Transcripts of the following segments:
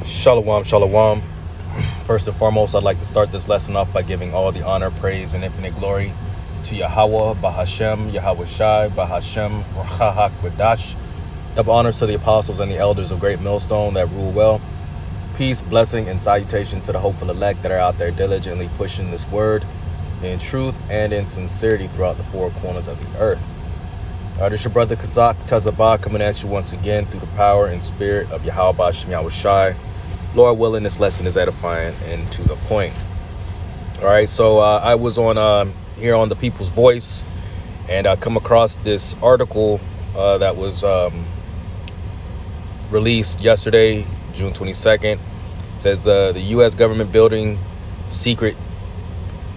Shalom, shalom. First and foremost, I'd like to start this lesson off by giving all the honor, praise, and infinite glory to Yahweh, Bahashem, Yahweh Shai, Bahashem, Rahak Wadash. Double honors to the apostles and the elders of Great Millstone that rule well. Peace, blessing, and salutation to the hopeful elect that are out there diligently pushing this word in truth and in sincerity throughout the four corners of the earth. This is your brother Kazak Tazabah coming at you once again through the power and spirit of Yahweh Bahashem, Yahweh Shai. Lord willing, this lesson is edifying and to the point. All right, so I was on here on the People's Voice, and I come across this article that was released yesterday, June 22nd. It says the U.S. government building secret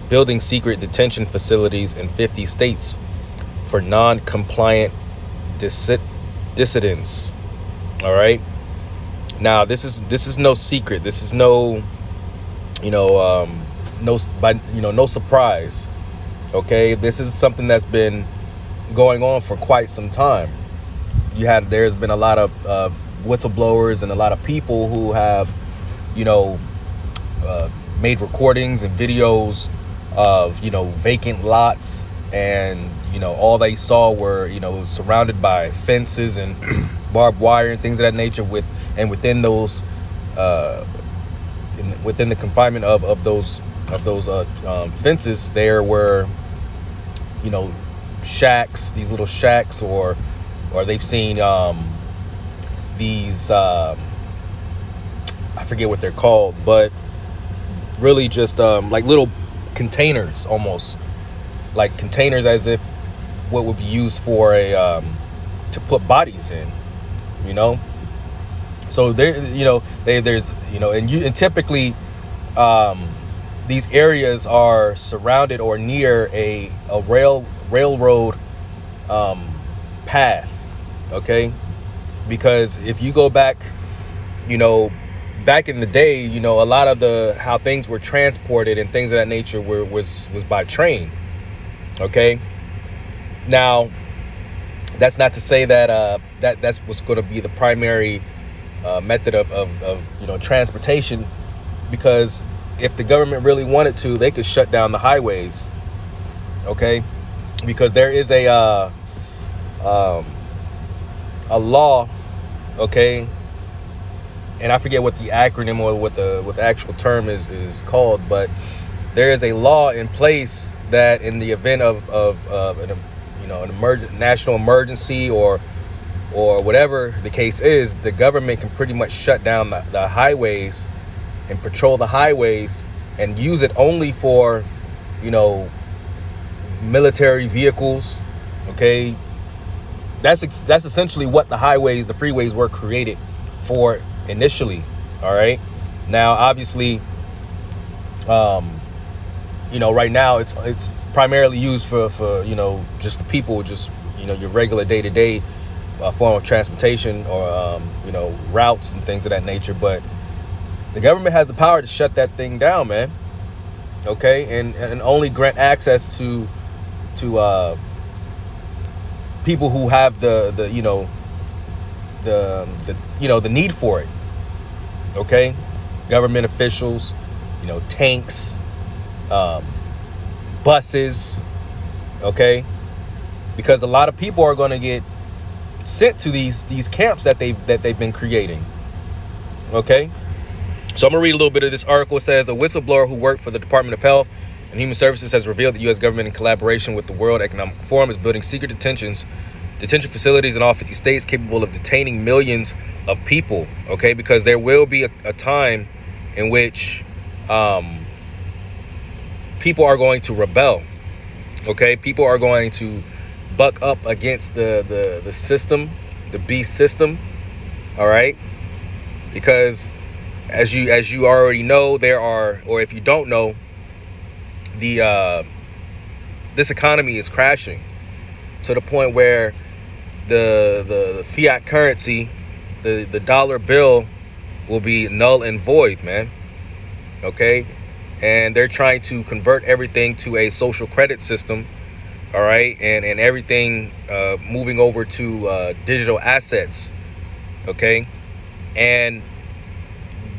detention facilities in 50 states for non-compliant dissidents. All right. Now, this is no secret. This is no surprise. Okay, this is something that's been going on for quite some time. There's been a lot of whistleblowers and a lot of people who have, made recordings and videos of vacant lots, and all they saw were surrounded by fences and barbed wire and things of that nature. Within those, within the confinement of those fences, there were, shacks, these little shacks, or they've seen these, I forget what they're called, but really just like little containers, almost like containers, as if what would be used for a to put bodies in, So there's and typically these areas are surrounded or near a railroad path, okay? Because if you go back, back in the day, a lot of how things were transported and things of that nature was by train, okay? Now, that's not to say that that's what's going to be the primary method of transportation, because if the government really wanted to, they could shut down the highways, okay? Because there is a law, okay, and I forget what the acronym or what the actual term is called, but there is a law in place that in the event of an national emergency or whatever the case is, the government can pretty much shut down the highways and patrol the highways and use it only for, military vehicles. Okay, that's essentially what the freeways were created for initially. All right, now obviously, right now it's primarily used for just for people, just your regular day-to-day form of transportation, or routes and things of that nature. But the government has the power to shut that thing down, man. Okay, and only grant access to people who have the need for it. Okay, government officials, tanks, buses. Okay, because a lot of people are going to get sent to these camps that they've been creating. Okay, so I'm gonna read a little bit of this article. It says a whistleblower who worked for the Department of Health and Human Services has revealed the U.S. government, in collaboration with the World Economic Forum, is building secret detention facilities in all 50 states capable of detaining millions of people. Okay, because there will be a time in which people are going to rebel. Okay, people are going to buck up against the system, the beast system. All right, because as you already know, there are, or if you don't know, this economy is crashing to the point where the fiat currency, the dollar bill, will be null and void, man. Okay, and they're trying to convert everything to a social credit system. All right, and everything moving over to digital assets. Okay, and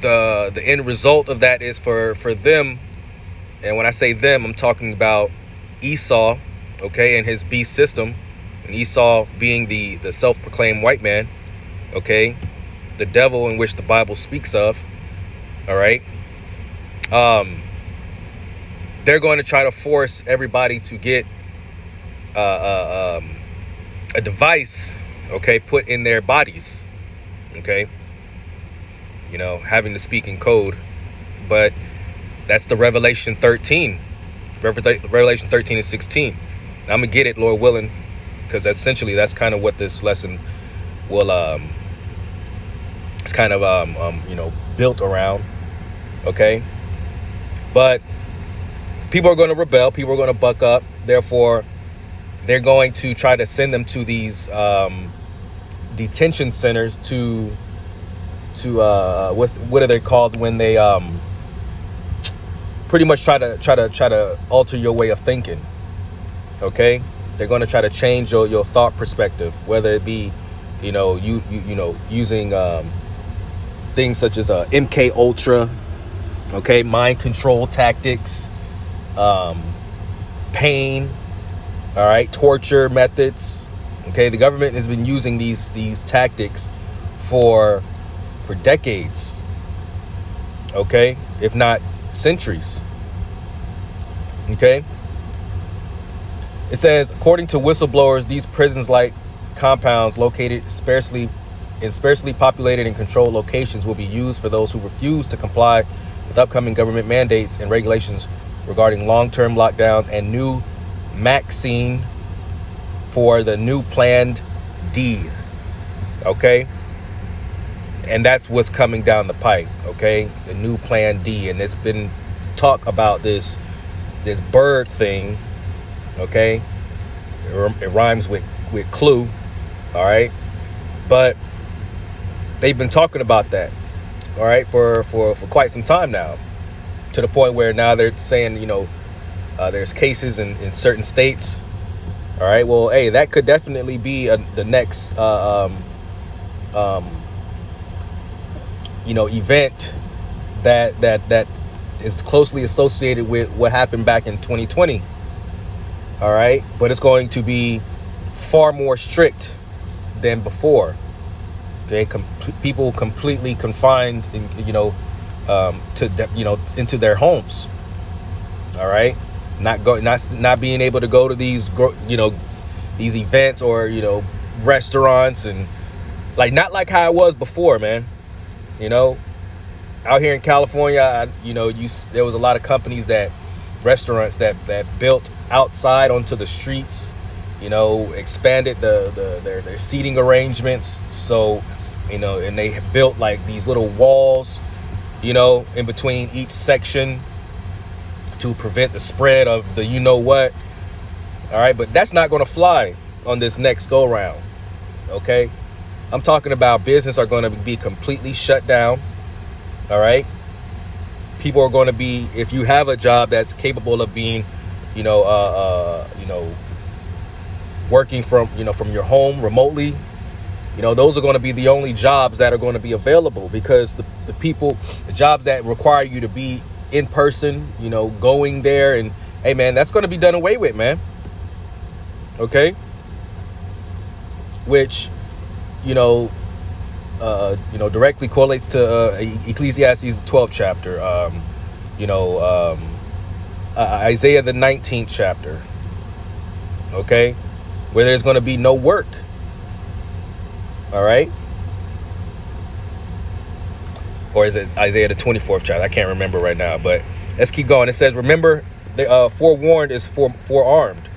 the end result of that is for them. And when I say them, I'm talking about Esau, okay, and his beast system. And Esau being the self-proclaimed white man, okay, the devil in which the Bible speaks of. All right. They're going to try to force everybody to get a device, okay, put in their bodies, okay, having to speak in code. But that's the Revelation 13 and 16. I'm gonna get it, Lord willing, because essentially that's kind of what this lesson will it's kind of built around, okay. But people are going to rebel, people are going to buck up, therefore they're going to try to send them to these detention centers to what are they called when they pretty much try to alter your way of thinking, okay. They're going to try to change your thought perspective, whether it be using things such as MK Ultra, okay, mind control tactics, pain, all right, torture methods, okay. The government has been using these tactics for decades, okay, if not centuries, okay. It says, according to whistleblowers, these prisons-like compounds located sparsely populated and controlled locations will be used for those who refuse to comply with upcoming government mandates and regulations regarding long-term lockdowns and new vaccine for the new planned D, okay. And that's what's coming down the pipe, okay, the new plan D. And it's been talk about this bird thing, okay. It rhymes with clue, all right. But they've been talking about that, all right, for quite some time now, to the point where now they're saying, there's cases in certain states, all right. Well, hey, that could definitely be the next event that is closely associated with what happened back in 2020. All right. But it's going to be far more strict than before. Okay. People completely confined, into their homes. All right. Not being able to go to these events or, restaurants, and not like how it was before, man. Out here in California, there was a lot of restaurants that built outside onto the streets, expanded their seating arrangements. So, and they built like these little walls, in between each section to prevent the spread of the what. All right. But that's not going to fly on this next go round. OK, I'm talking about business are going to be completely shut down. All right. People are going to be, if you have a job that's capable of being, working from your home remotely, those are going to be the only jobs that are going to be available, because the jobs that require you to be in person, going there, and hey, man, that's going to be done away with, man. Okay. Which, directly correlates to Ecclesiastes 12th chapter, Isaiah the 19th chapter, okay, where there's going to be no work. All right. Or is it Isaiah the 24th chapter? I can't remember right now, but let's keep going. It says, remember, the forewarned is forearmed.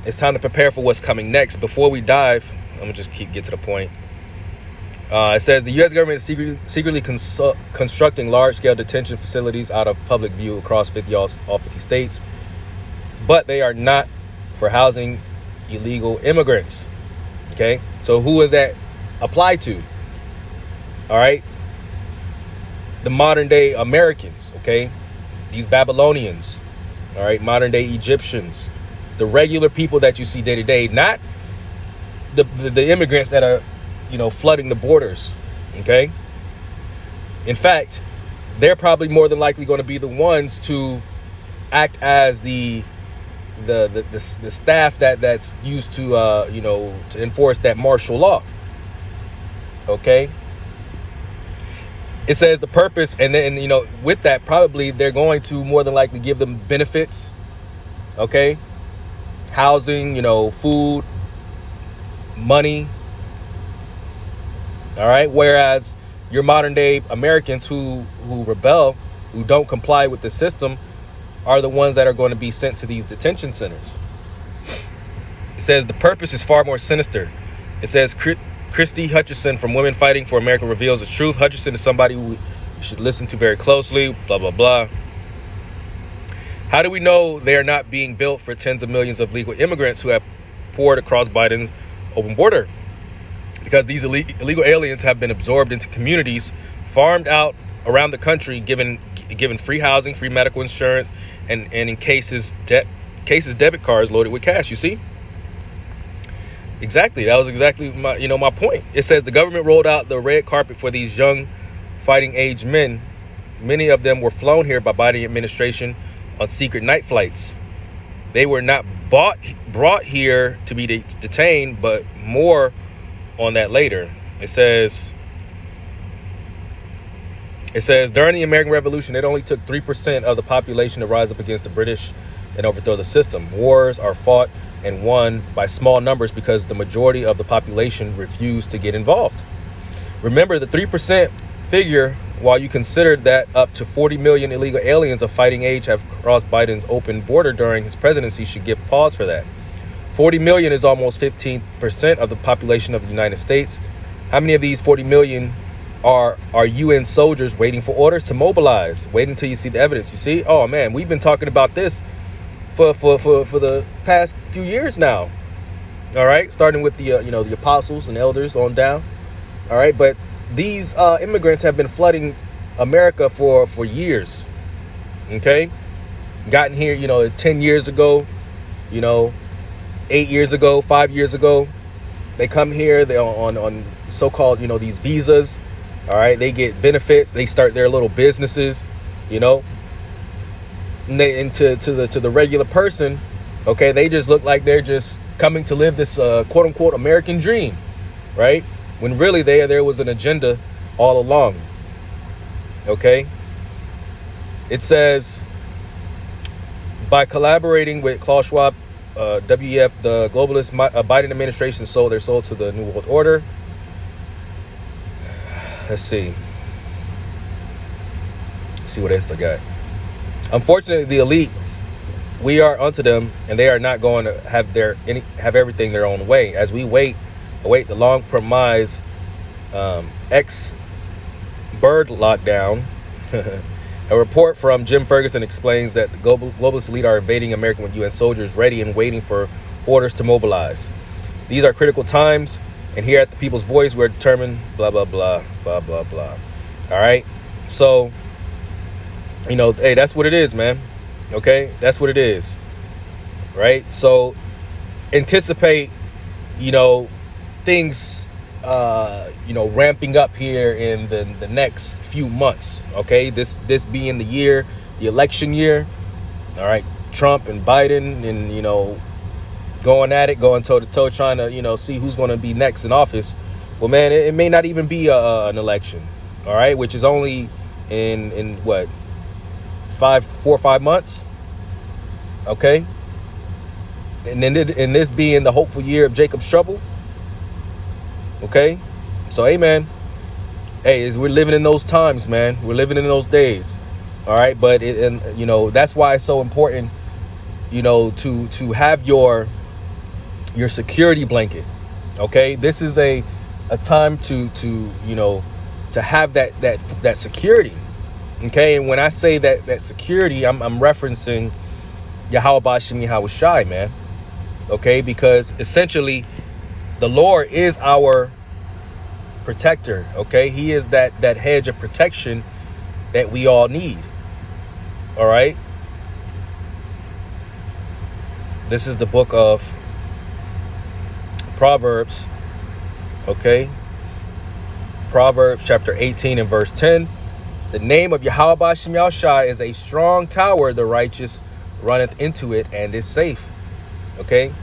It's time to prepare for what's coming next. Before we dive, let me just get to the point. It says the U.S. government is secretly constructing large-scale detention facilities out of public view across all 50 states, but they are not for housing illegal immigrants. Okay, so who is that apply to? All right, the modern-day Americans. Okay, these Babylonians. All right, modern-day Egyptians, the regular people that you see day to day, not the immigrants that are flooding the borders. Okay. In fact, they're probably more than likely going to be the ones to act as the staff that's used to to enforce that martial law. Okay. It says the purpose, and then with that, probably they're going to more than likely give them benefits. Okay. Housing, food, money. All right. Whereas your modern day Americans who rebel, who don't comply with the system, are the ones that are going to be sent to these detention centers. It says the purpose is far more sinister. It says Christy Hutcherson from Women Fighting for America reveals the truth. Hutcherson is somebody who you should listen to very closely, blah, blah, blah. How do we know they are not being built for tens of millions of legal immigrants who have poured across Biden's open border? Because these illegal aliens have been absorbed into communities, farmed out around the country, given free housing, free medical insurance, and in cases debit cards loaded with cash. You see? Exactly. That was exactly my point. It says the government rolled out the red carpet for these young fighting age men. Many of them were flown here by Biden administration on secret night flights. They were not brought here to be detained, but more on that later. It says during the American Revolution, it only took 3% of the population to rise up against the British and overthrow the system. Wars are fought and won by small numbers because the majority of the population refused to get involved. Remember, the 3% figure, while you consider that up to 40 million illegal aliens of fighting age have crossed Biden's open border during his presidency, should give pause for that. 40 million is almost 15% of the population of the United States. How many of these 40 million are UN soldiers waiting for orders to mobilize? Wait until you see the evidence. You see? Oh man, we've been talking about this for the past few years now. All right, starting with the the apostles and elders on down. All right, but these immigrants have been flooding America for years. Okay, gotten here 10 years ago, 8 years ago, 5 years ago. They come here, they're on so-called these visas. All right, they get benefits, they start their little businesses, and to the regular person, okay, they just look like they're just coming to live this quote unquote American dream, right? When really there was an agenda all along. Okay. It says by collaborating with Klaus Schwab, WEF, the globalist Biden administration sold their soul to the New World Order. Let's see what else I got. Unfortunately, the elite, we are unto them, and they are not going to have everything their own way. As we await the long promised ex-bird lockdown. A report from Jim Ferguson explains that the globalist elite are invading America with UN soldiers ready and waiting for orders to mobilize. These are critical times, and here at the People's Voice, we're determined, blah, blah, blah, blah, blah, blah. All right? So, hey, that's what it is, man. Okay? That's what it is. Right? So, anticipate, things, ramping up here in the next few months. Okay? This being the election year. All right? Trump and Biden and, going at it, going toe to toe, trying to, see who's going to be next in office. Well, man, it may not even be an election, all right, which is only in what, 4 or 5 months, okay? And then in this being the hopeful year of Jacob's trouble, okay? So, hey, man, we're living in those times, man. We're living in those days, all right? But, that's why it's so important, to have your security blanket. Okay, this is a time to have that security. Okay, and when I say that security, I'm referencing Yahweh Bashim Yahweh Shai, man. Okay, because essentially the Lord is our protector. Okay, He is that hedge of protection that we all need. All right, this is the book of Proverbs, okay? Proverbs chapter 18 and verse 10. The name of Yahweh Ba'Shem Yahushai is a strong tower. The righteous runneth into it and is safe. Okay.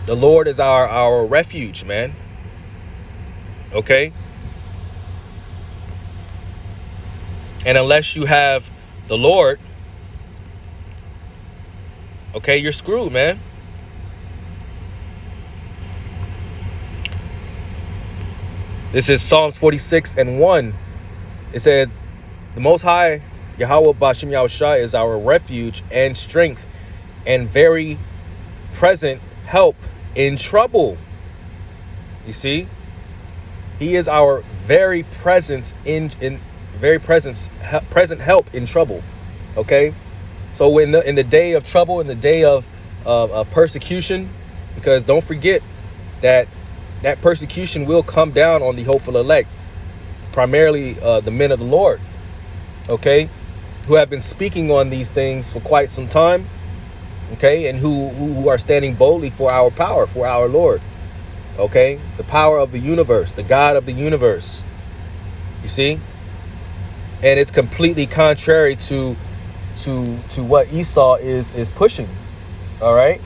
The Lord is our refuge, man. Okay. And unless you have the Lord, okay, you're screwed, man. This is Psalms 46:1. It says, the Most High, Yahweh Ba'Shem Yahushai, is our refuge and strength and very present help in trouble. You see, He is our very present present help in trouble. Okay, so in the day of trouble, in the day of persecution, because don't forget that persecution will come down on the hopeful elect, primarily the men of the Lord, okay, who have been speaking on these things for quite some time, okay, and who are standing boldly for our power, for our Lord, okay, the power of the universe, the God of the universe, you see. And it's completely contrary to what Esau is pushing. All right.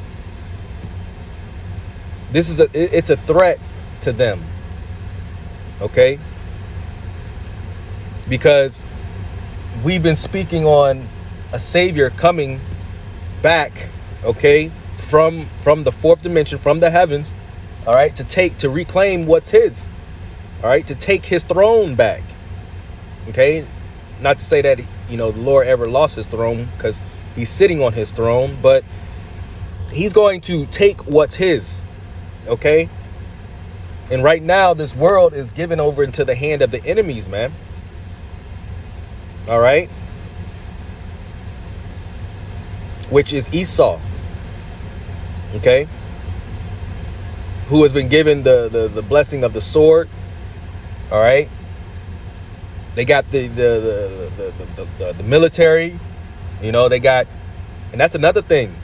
It's a threat to them. Okay. Because we've been speaking on a savior coming back, okay, from the fourth dimension, from the heavens, all right, to reclaim what's his, all right, to take his throne back. Okay. Not to say that, the Lord ever lost his throne, because he's sitting on his throne, but he's going to take what's his. Okay. And right now, this world is given over into the hand of the enemies, man. All right. Which is Esau. Okay. Who has been given the blessing of the sword. All right. They got the military, they got, and that's another thing.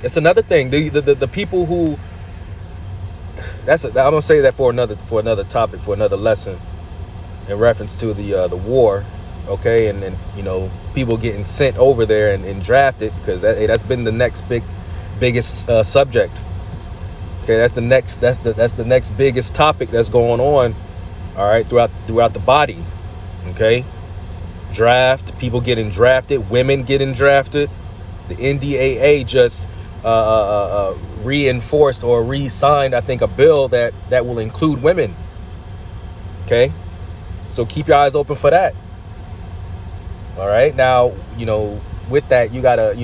It's another thing. The people who, I'm gonna say that for another topic, for another lesson, in reference to the war, okay, and people getting sent over there and drafted, because that's been the next biggest subject. Okay, that's the next biggest topic that's going on. All right, throughout the body, okay, draft, people getting drafted, women getting drafted. The NDAA just reinforced or re-signed, I think, a bill that will include women. Okay, so keep your eyes open for that. All right, now with that, you gotta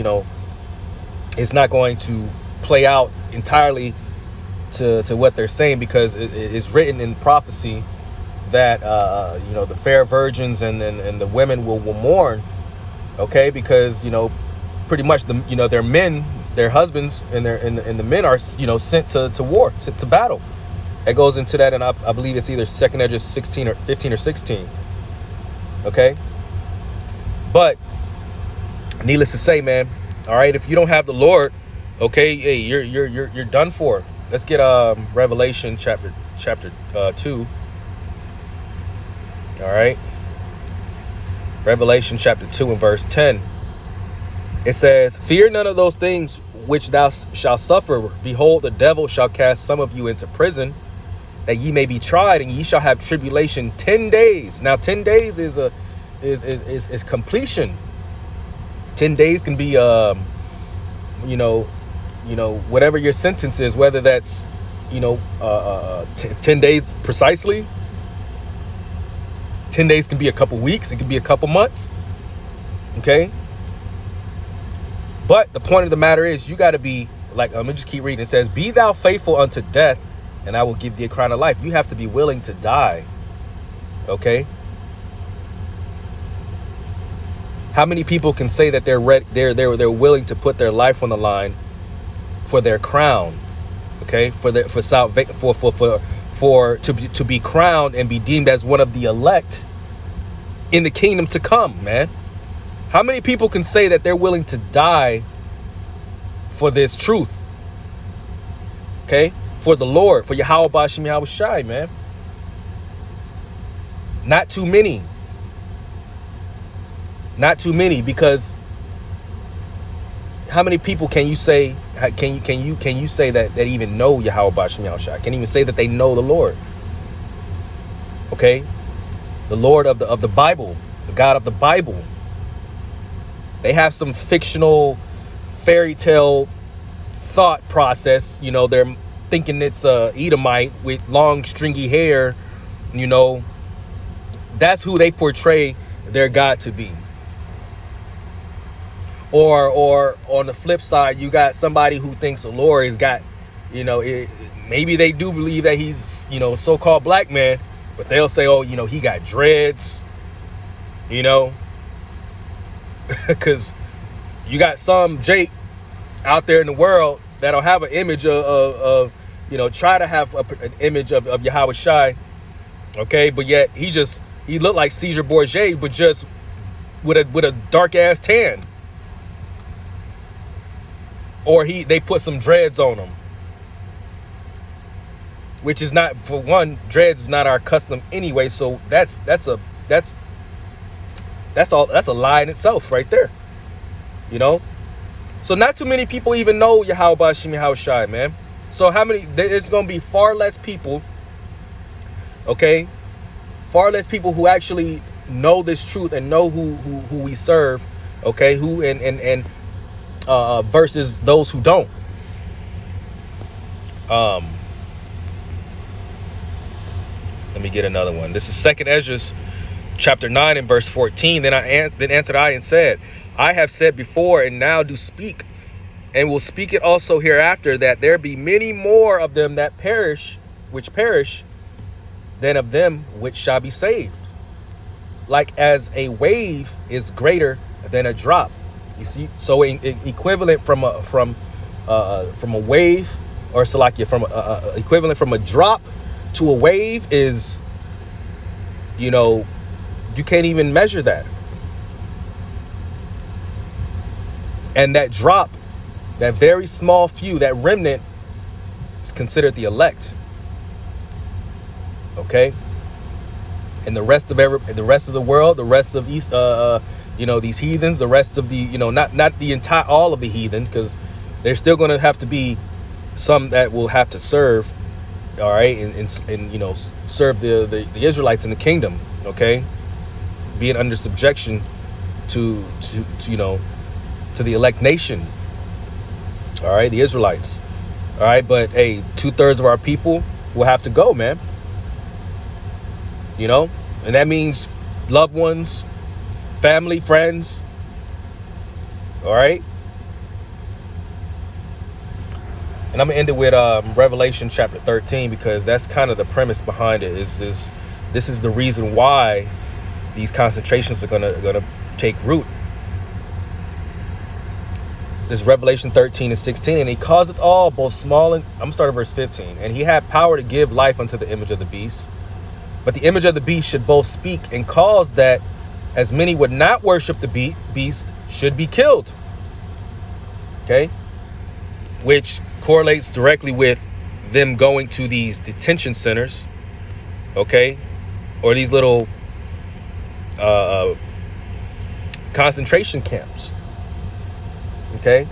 it's not going to play out entirely to what they're saying, because it's written in prophecy that the fair virgins and the women will mourn, okay, because pretty much their men, their husbands, and the men are sent to war, sent to battle. It goes into that, and I believe it's either 2 Edges 16 or 15 or 16. Okay, but needless to say, man, all right, if you don't have the Lord, okay, hey, you're done for. Let's get Revelation chapter 2. All right. Revelation chapter 2 and verse 10. It says, fear none of those things which thou shalt suffer. Behold, the devil shall cast some of you into prison, that ye may be tried, and ye shall have tribulation 10 days. Now, 10 days is completion. 10 days can be whatever your sentence is, whether that's 10 days precisely. 10 days can be a couple weeks. It can be a couple months. Okay. But the point of the matter is, you got to be like, let me just keep reading. It says, be thou faithful unto death, and I will give thee a crown of life. You have to be willing to die. Okay. How many people can say that they're ready, they're willing to put their life on the line for their crown? Okay. To be crowned and be deemed as one of the elect in the kingdom to come, man. How many people can say that they're willing to die for this truth? Okay, for the Lord, for Yahweh Ba'Shem Yahushai, man. Not too many. Not too many, because how many people can you say say that even know Yahweh Bashem Yahushua? Can even say that they know the Lord? Okay, the Lord of the Bible, the God of the Bible. They have some fictional fairy tale thought process. You know, they're thinking it's a Edomite with long stringy hair. You know, that's who they portray their God to be. Or on the flip side, you got somebody who thinks the Lord has got, you know, maybe they do believe that he's, you know, a so-called black man, but they'll say, oh, you know, he got dreads, you know, because you got some Jake out there in the world that'll have an image of you know, try to have an image of Yahweh Shai, okay, but yet he looked like Caesar Borgia, but just with a dark ass tan. Or they put some dreads on him, which is not, for one, dreads is not our custom anyway. So that's a lie in itself right there, you know. So not too many people even know Yahweh Bashem Yahweh Shai, man. So there's going to be far less people, okay, far less people who actually know this truth and know who we serve, okay, versus those who don't. Let me get another one. This is 2nd Ezra chapter 9 and verse 14. Then answered I and said, I have said before and now do speak, and will speak it also hereafter, that there be many more of them that perish, than of them which shall be saved. Like as a wave is greater than a drop. You see, so equivalent from a wave, or Salakia, from equivalent from a drop to a wave is, you know, you can't even measure that. And that drop, that very small few, that remnant, is considered the elect. Okay, and the rest of the world, the rest of East, you know, these heathens, the rest of the, you know, not the entire, all of the heathen, because there's still going to have to be some that will have to serve, all right, and you know, serve the Israelites in the kingdom, okay, being under subjection to you know, to the elect nation, all right, the Israelites, all right, but hey, 2/3 of our people will have to go, man, you know, and that means loved ones, family, friends, all right? And I'm going to end it with Revelation chapter 13, because that's kind of the premise behind it. This is the reason why these concentrations are gonna take root. This is Revelation 13 and 16. And he causeth all, both small and, I'm going to start at verse 15. And he had power to give life unto the image of the beast. But the image of the beast should both speak and cause that as many would not worship the beast should be killed. Okay? Which correlates directly with them going to these detention centers. Okay? Or these little concentration camps. Okay?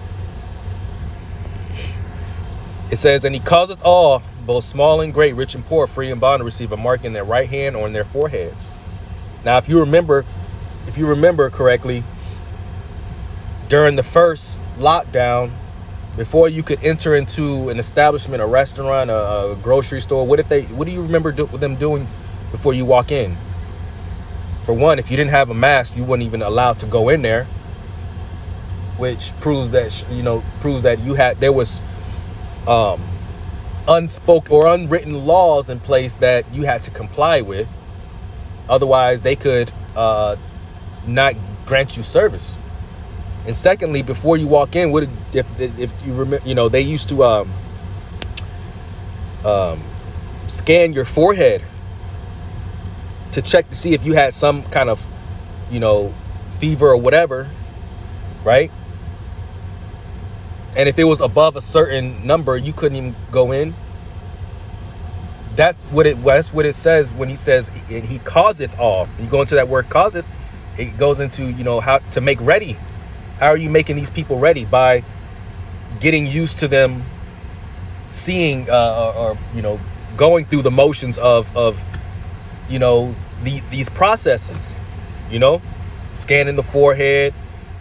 It says, and he causeth all, both small and great, rich and poor, free and bond, to receive a mark in their right hand or in their foreheads. Now, if you remember correctly, during the first lockdown, before you could enter into an establishment, a restaurant, a grocery store, what do you remember them doing before you walk in? For one, if you didn't have a mask, you weren't even allowed to go in there, which proves that, you know, there was unspoken or unwritten laws in place that you had to comply with. Otherwise, they could not grant you service. And secondly, before you walk in, if you remember, you know, they used to scan your forehead to check to see if you had some kind of, you know, fever or whatever, right? And if it was above a certain number, you couldn't even go in. That's what it says when he says he causeth all. You go into that word causeth, it goes into, how to make ready. How are you making these people ready? By getting used to them seeing or going through the motions of these processes, scanning the forehead.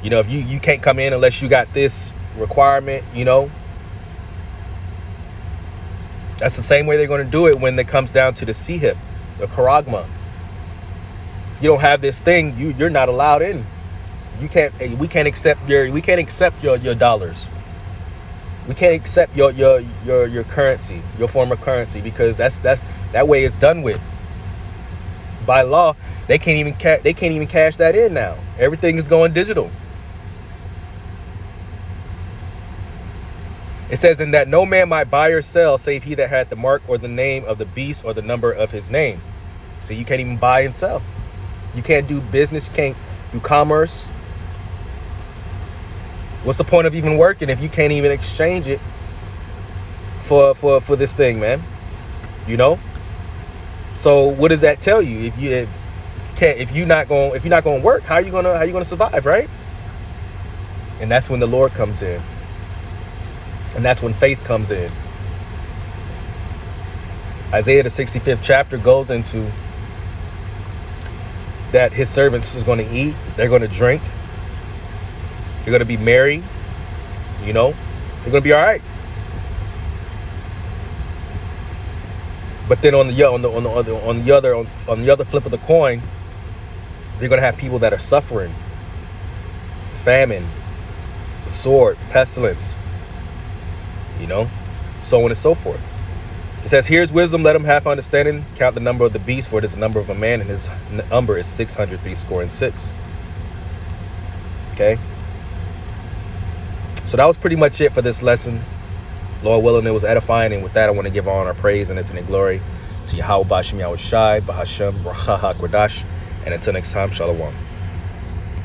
If you can't come in unless you got this requirement, that's the same way they're going to do it when it comes down to the C-hip, the charagma. If you don't have this thing, you're not allowed in. We can't accept your dollars. We can't accept your currency, your form of currency, because that way it's done with. By law, they can't even cash that in now. Everything is going digital. It says, in that no man might buy or sell save he that hath the mark or the name of the beast or the number of his name. So you can't even buy and sell. You can't do business. You can't do commerce. What's the point of even working if you can't even exchange it for this thing, man? So what does that tell you? If you're not going to work, how are you gonna survive, right? And that's when the Lord comes in. And that's when faith comes in. Isaiah, the 65th chapter, goes into that his servants is going to eat, they're going to drink, they're going to be merry, they're going to be all right. But then on the other flip of the coin, they're going to have people that are suffering, famine, sword, pestilence, so on and so forth. It says, here's wisdom, let him have understanding, count the number of the beast, for it is the number of a man, and his number is 666. Okay, so that was pretty much it for this lesson. Lord willing, it was edifying, and with that I want to give honor, praise, and infinite glory to Yahweh Bashim Yahweh Shai Bahashem Racha HaKodash, and until next time, Shalom.